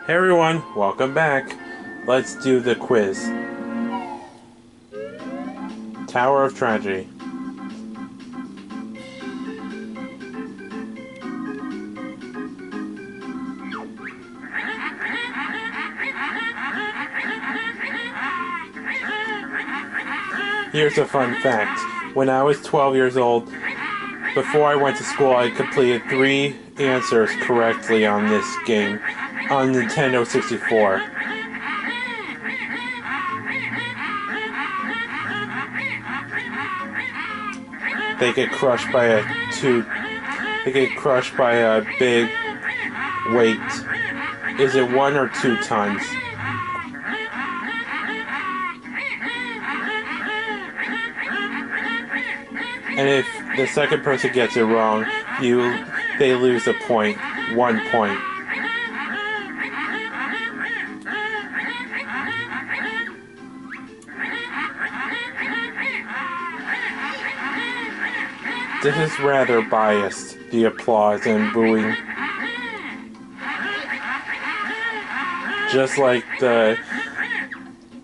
Hey everyone, welcome back. Let's do the quiz. Tower of Tragedy. Here's a fun fact. When I was 12 years old, before I went to school, I completed 3 answers correctly on this game on Nintendo 64. They get crushed by a big weight. Is it 1 or 2 times? And if the second person gets it wrong, they lose a point. 1 point. This is rather biased, the applause and booing. Just like the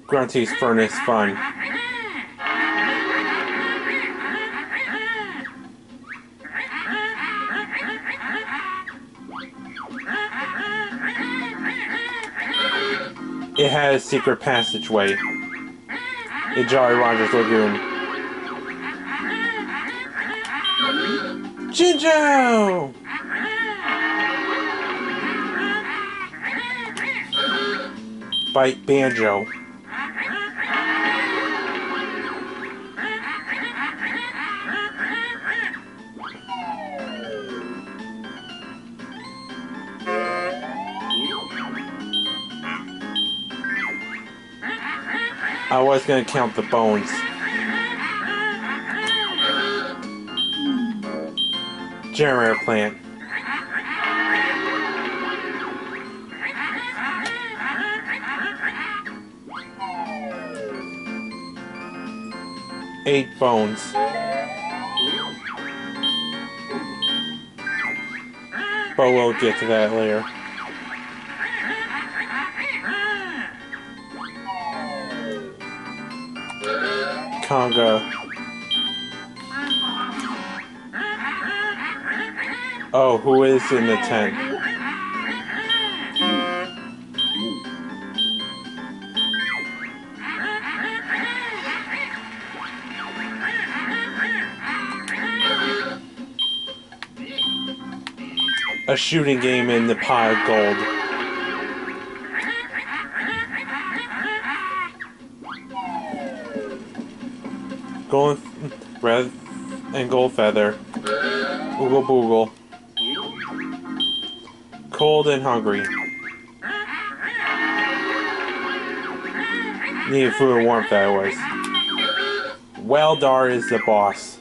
Grunty's Furnace Fun. It had a secret passageway in Jolly Roger's Lagoon. Jinjo! By Banjo. I was gonna count the bones. Generator plant. Eight bones. But we'll get to that later. Conga. Oh, who is in the tent? A shooting game in the pot of gold. Gold red and gold feather. Oogle boogle. Cold and hungry. Needed food and warmth, that was. Weldar is the boss.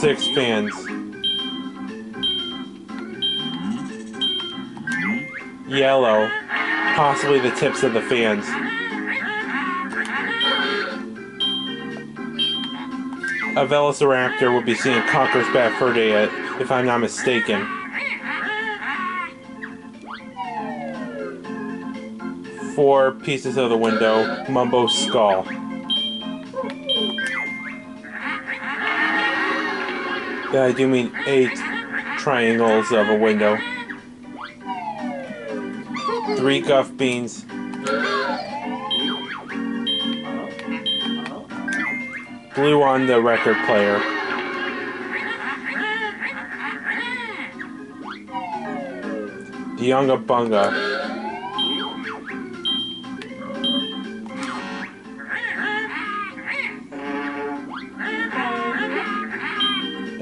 Six fans. Yellow. Possibly the tips of the fans. A velociraptor would be seen in Conker's Bad Fur Day, if I'm not mistaken. Four pieces of the window. Mumbo's skull. Yeah, I do mean 8 triangles of a window. 3 guff beans. Blue on the record player. The Unga Bunga.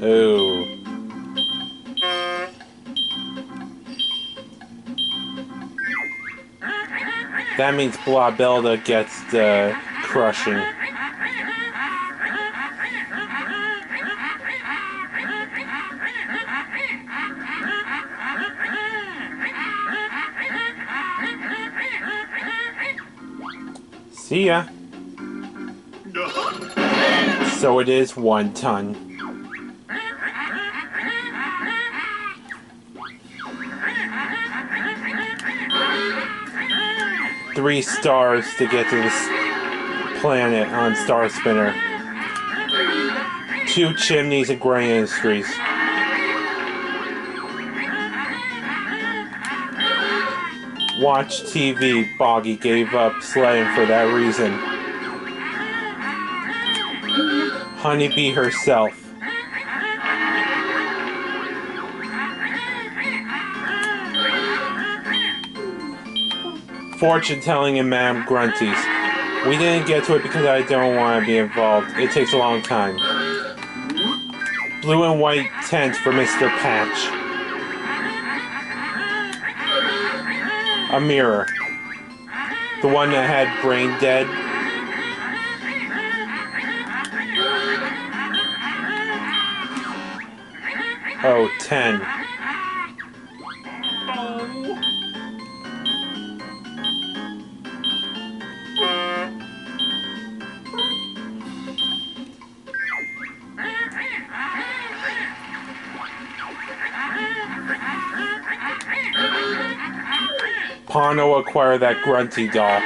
Ooh. That means Blobelda gets the crushing. See ya. So it is 1 ton. Three stars to get to this planet on Star Spinner. 2 chimneys and gray industries. Watch TV. Boggy gave up sledding for that reason. Honeybee herself. Fortune telling and Madame Grunties. We didn't get to it because I don't want to be involved. It takes a long time. Blue and white tent for Mr. Patch. A mirror. The one that had brain dead. Oh, 10. Pano acquire that grunty doll.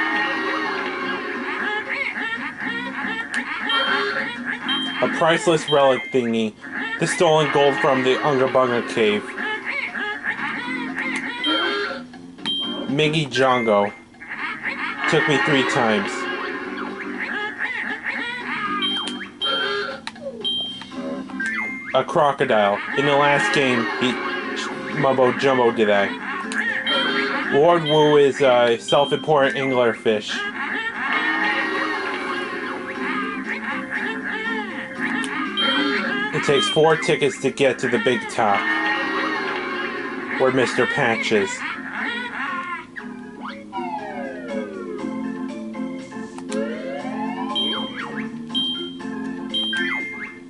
A priceless relic thingy. The stolen gold from the Unga Bunga cave. Miggy Jongo. Took me 3 times. A crocodile. In the last game, he mumbo jumbo did I. Lord Wu is a self-important anglerfish. It takes 4 tickets to get to the big top, where Mr. Patch is.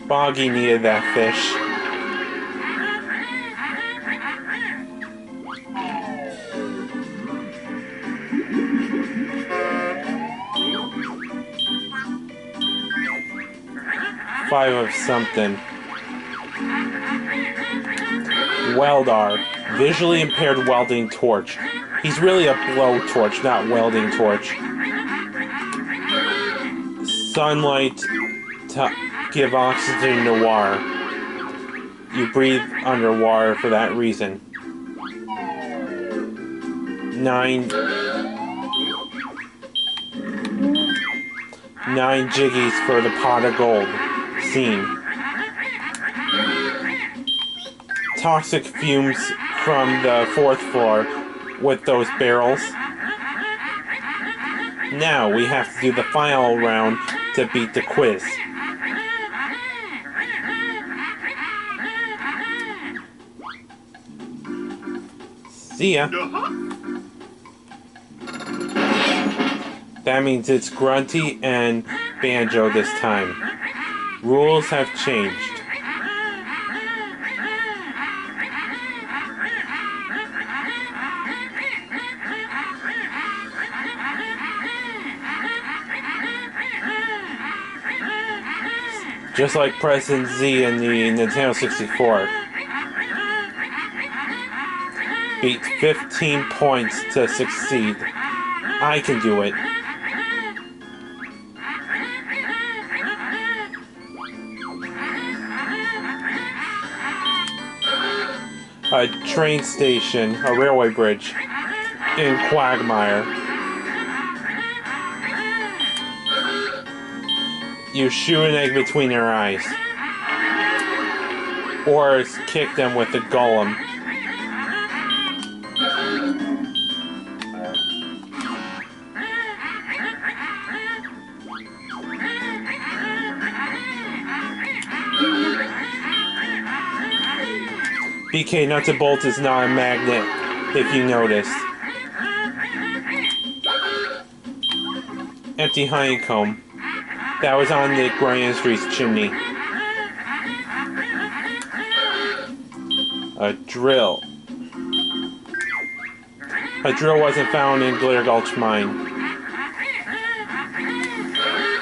Boggy needed that fish. Five of something. Weldar. Visually impaired welding torch. He's really a blow torch, not welding torch. Sunlight to give oxygen to water. You breathe underwater for that reason. 9 jiggies for the pot of gold. Scene. Toxic fumes from the 4th floor with those barrels. Now we have to do the final round to beat the quiz. See ya. That means it's Grunty and Banjo this time. Rules have changed. Just like President Z in the Nintendo 64. Beat 15 points to succeed. I can do it. A train station, a railway bridge in Quagmire. You shoot an egg between their eyes. Or kick them with the golem. BK Nuts and Bolts is not a magnet, if you noticed. Empty honeycomb. That was on the Gray Industries chimney. A drill. A drill wasn't found in Glitter Gulch Mine.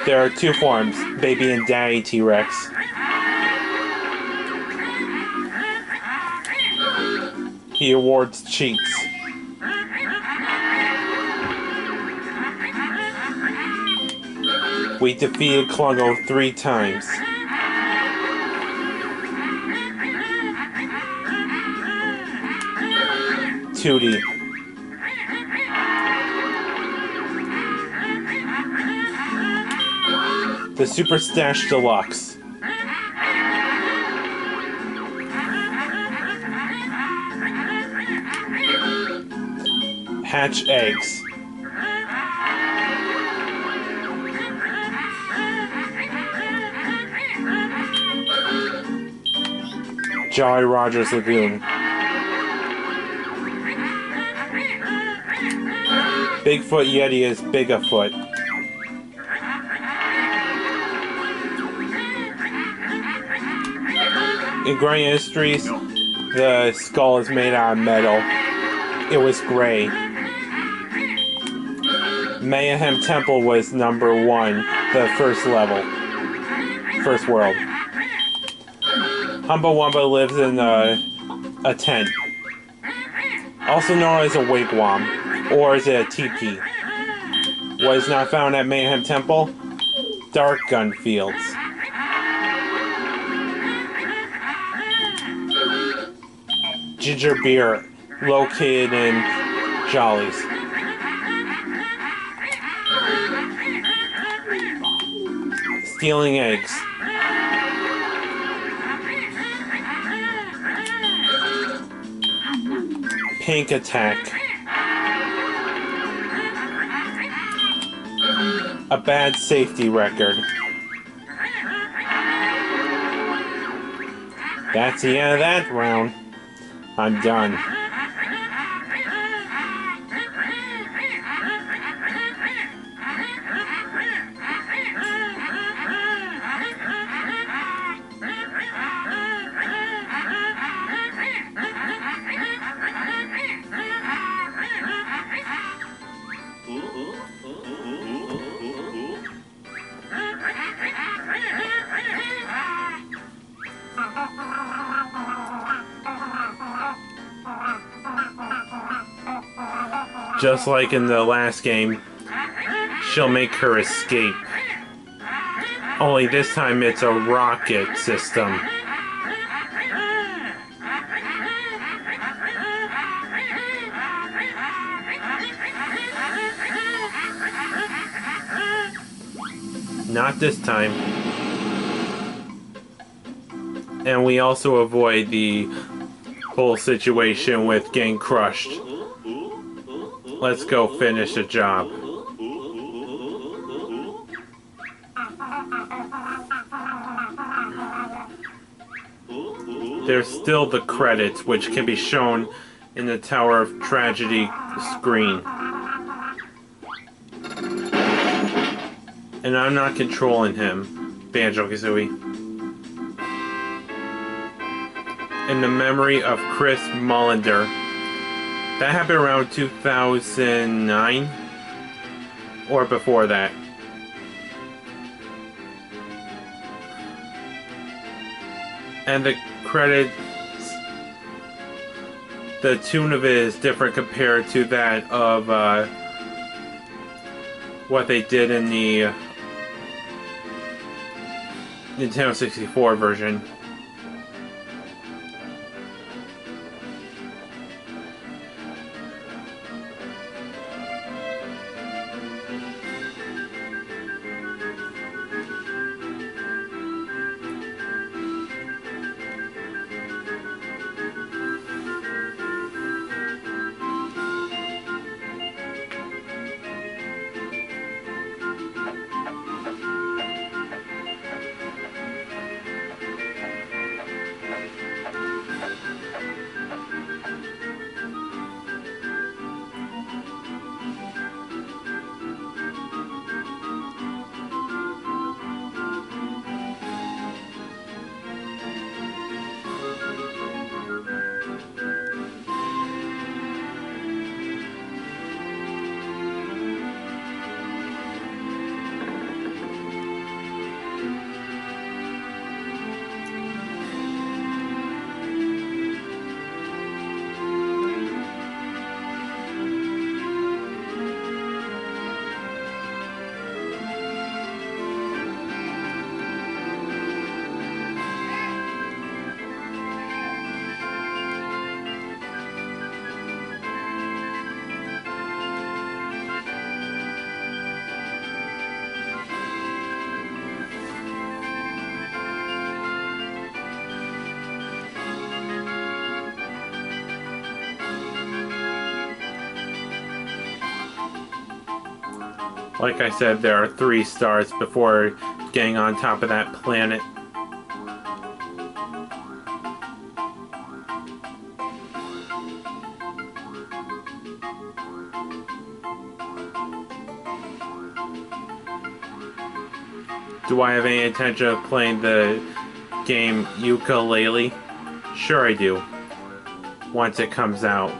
There are two forms, baby and daddy T-Rex. He awards cheats. We defeated Klungo 3 times. Tootie. The Super Stash Deluxe. Hatch eggs. Jolly Roger's Lagoon. Bigfoot Yeti is Bigafoot. In Gray Industries, the skull is made out of metal. It was gray. Mayhem Temple was number 1, the first level. First world. Humba Wumba lives in a tent. Also known as a wigwam, or is it a teepee? What is not found at Mayhem Temple? Dark gun fields. Ginger beer, located in Jolly's. Stealing eggs. Pink attack. A bad safety record. That's the end of that round. I'm done. Just like in the last game, she'll make her escape. Only this time it's a rocket system. Not this time. And we also avoid the whole situation with getting crushed. Let's go finish the job. There's still the credits, which can be shown in the Tower of Tragedy screen. And I'm not controlling him, Banjo-Kazooie. In the memory of Chris Mullender. That happened around 2009 or before that. And the credits, the tune of it is different compared to that of what they did in the Nintendo 64 version. Like I said, there are 3 stars before getting on top of that planet. Do I have any intention of playing the game Ukulele? Sure I do. Once it comes out.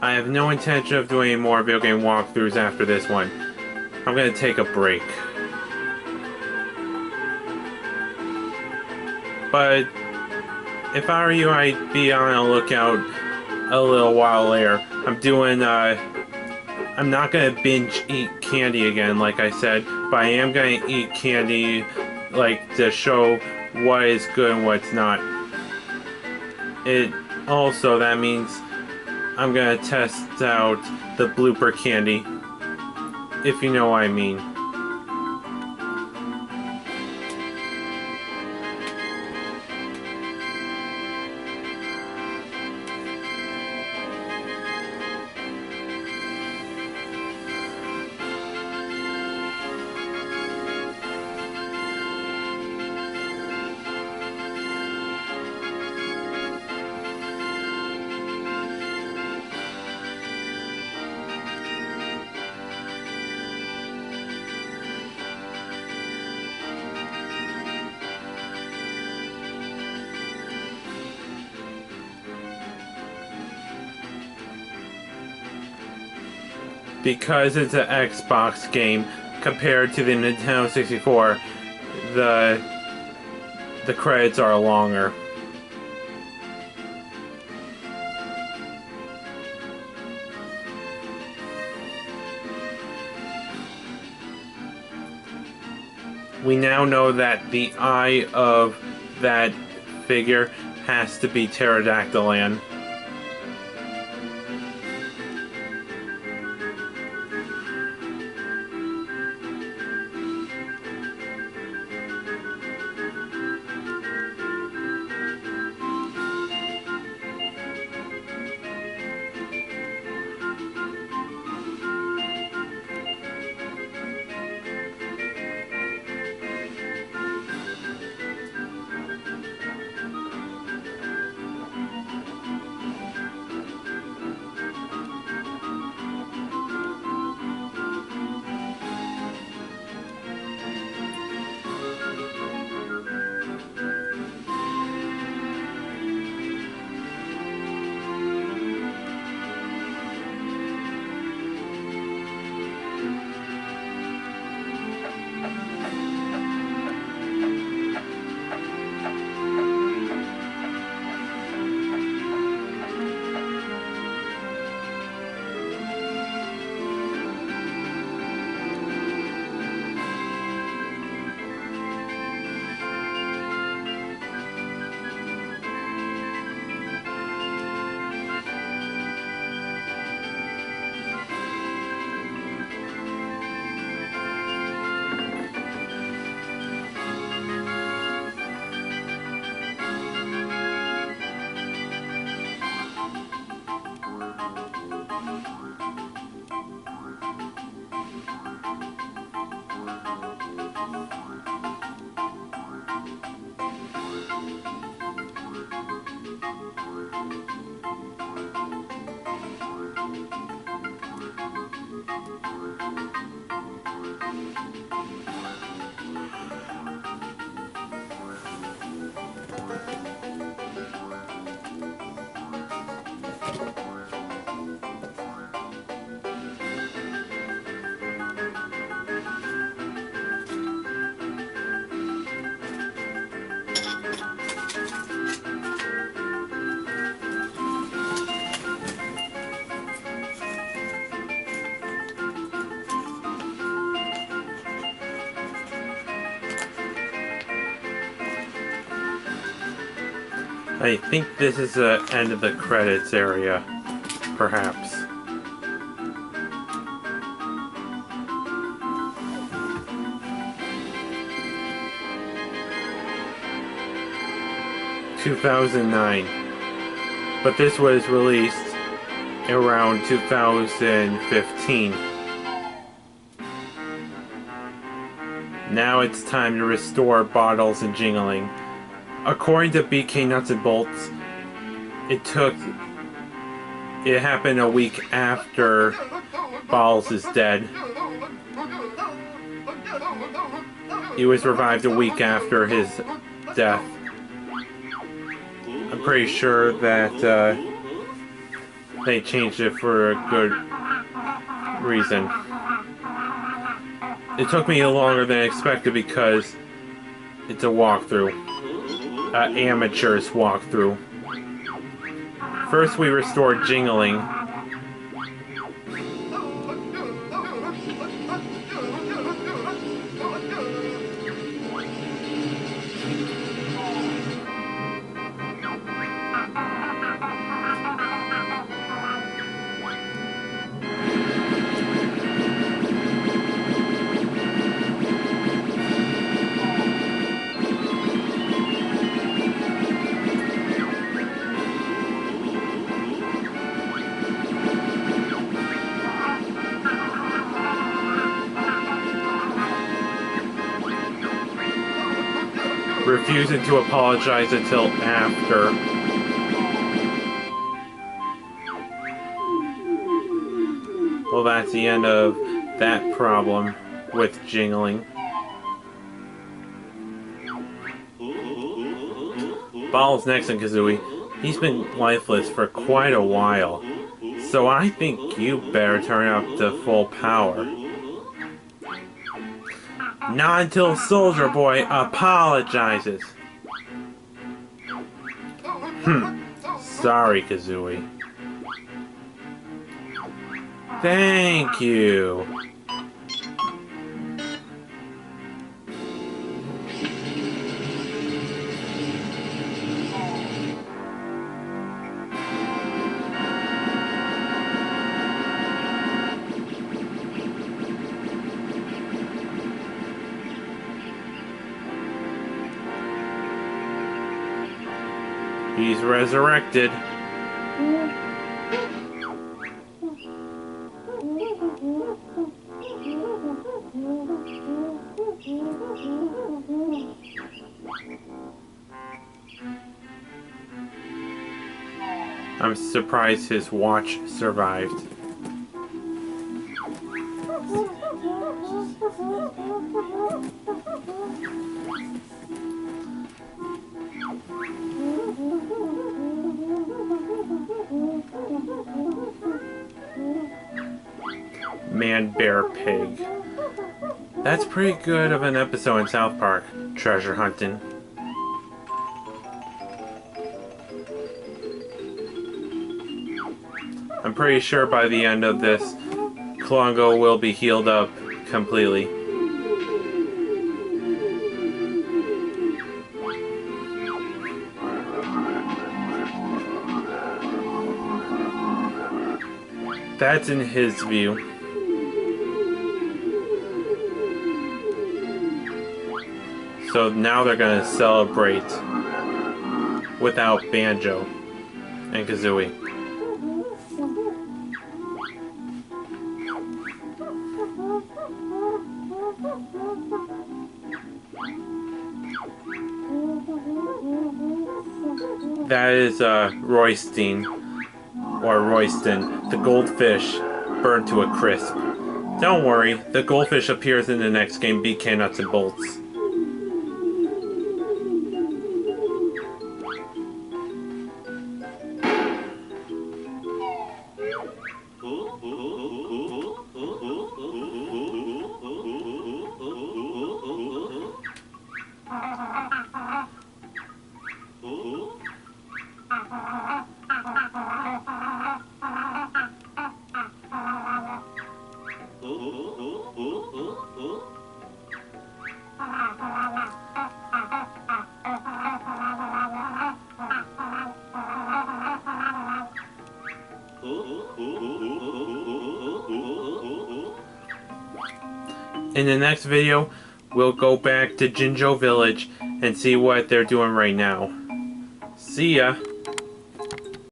I have no intention of doing any more video game walkthroughs after this one. I'm gonna take a break. But if I were you, I'd be on the lookout a little while later. I'm not gonna binge eat candy again, like I said, but I am gonna eat candy, like, to show what is good and what's not. That means I'm gonna test out the blooper candy, if you know what I mean. Because it's an Xbox game compared to the Nintendo 64, the credits are longer. We now know that the eye of that figure has to be Pterodactylan. I think this is the end of the credits area, perhaps. ...2009. But this was released around 2015. Now it's time to restore Bottles and Jingling. According to BK Nuts and Bolts, it happened a week after Bottles is dead. He was revived a week after his death. I'm pretty sure that they changed it for a good reason. It took me longer than expected because it's a walkthrough. An amateur's walkthrough. First we restored Jingling. Refusing to apologize until after. Well, that's the end of that problem with Jingling. Ball's next in Kazooie. He's been lifeless for quite a while, so I think you better turn up to full power. Not until Soldier Boy apologizes. Sorry, Kazooie. Thank you. He's resurrected. I'm surprised his watch survived. Man, bear, pig. That's pretty good of an episode in South Park. Treasure hunting. I'm pretty sure by the end of this, Klongo will be healed up completely. That's in his view. So now they're gonna celebrate without Banjo and Kazooie. That is Royston, or Royston, the goldfish burned to a crisp. Don't worry, the goldfish appears in the next game, BK Nuts and Bolts. In the next video, we'll go back to Jinjo Village and see what they're doing right now. See ya!